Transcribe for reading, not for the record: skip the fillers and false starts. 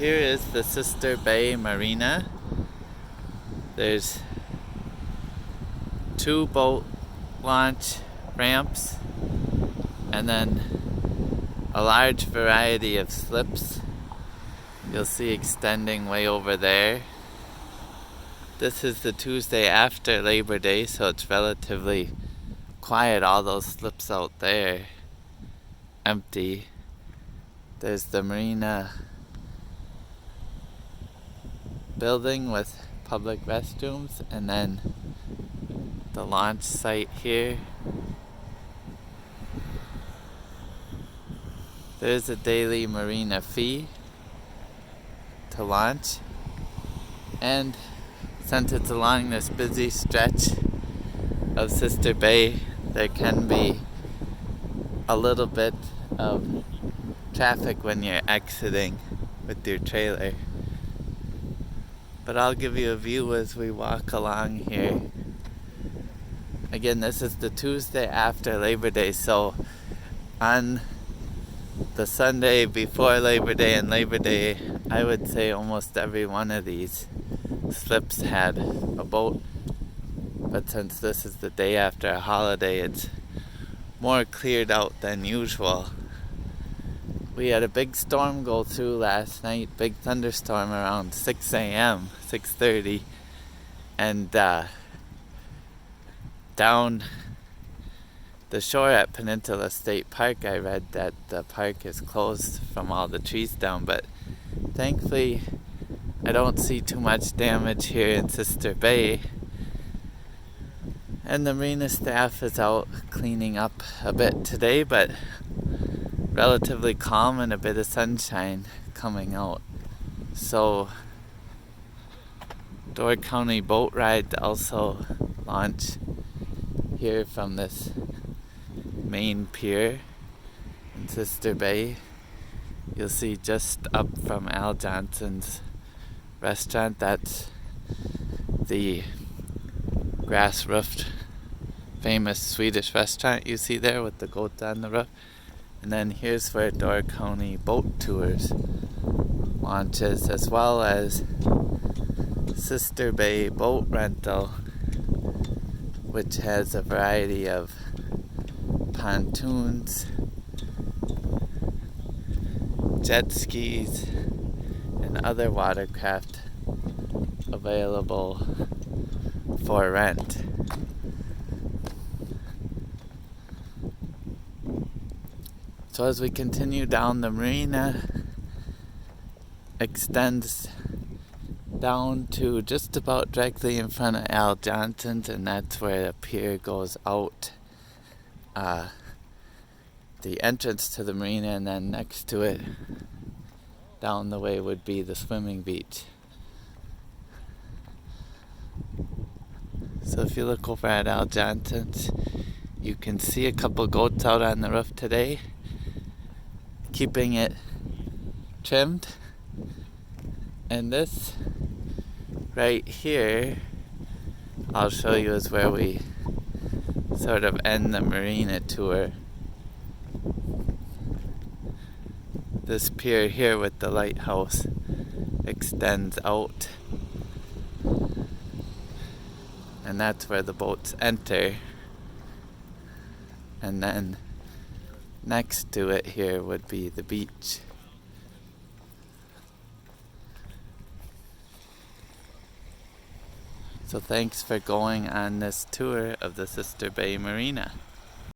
Here is the Sister Bay Marina. There's 2 boat launch ramps and then a large variety of slips you'll see extending way over there. This is the Tuesday after Labor Day, so it's relatively quiet. All those slips out there empty. There's the marina building with public restrooms, and then the launch site here. There's a daily marina fee to launch, and since it's along this busy stretch of Sister Bay, there can be a little bit of traffic when you're exiting with your trailer. But I'll give you a view as we walk along here. Again, this is the Tuesday after Labor Day, so on the Sunday before Labor Day and Labor Day, I would say almost every one of these slips had a boat. But since this is the day after a holiday, it's more cleared out than usual. We had a big storm go through last night, big thunderstorm around 6 a.m., 6:30, and down the shore at Peninsula State Park, I read that the park is closed from all the trees down, but thankfully I don't see too much damage here in Sister Bay. And the marina staff is out cleaning up a bit today, but relatively calm and a bit of sunshine coming out. So Door County boat ride also launch here from this main pier in Sister Bay. You'll see just up from Al Johnson's restaurant. That's the grass-roofed famous Swedish restaurant you see there with the goats on the roof. And then here's where Door County Boat Tours launches, as well as Sister Bay Boat Rental, which has a variety of pontoons, jet skis, and other watercraft available for rent. So as we continue down, the marina extends down to just about directly in front of Al Johnson's, and that's where the pier goes out. The entrance to the marina, and then next to it down the way would be the swimming beach. So if you look over at Al Johnson's, you can see a couple goats out on the roof today, keeping it trimmed. And this right here, I'll show you, is where we sort of end the marina tour. This pier here with the lighthouse extends out, and that's where the boats enter. And then next to it here would be the beach. So thanks for going on this tour of the Sister Bay Marina.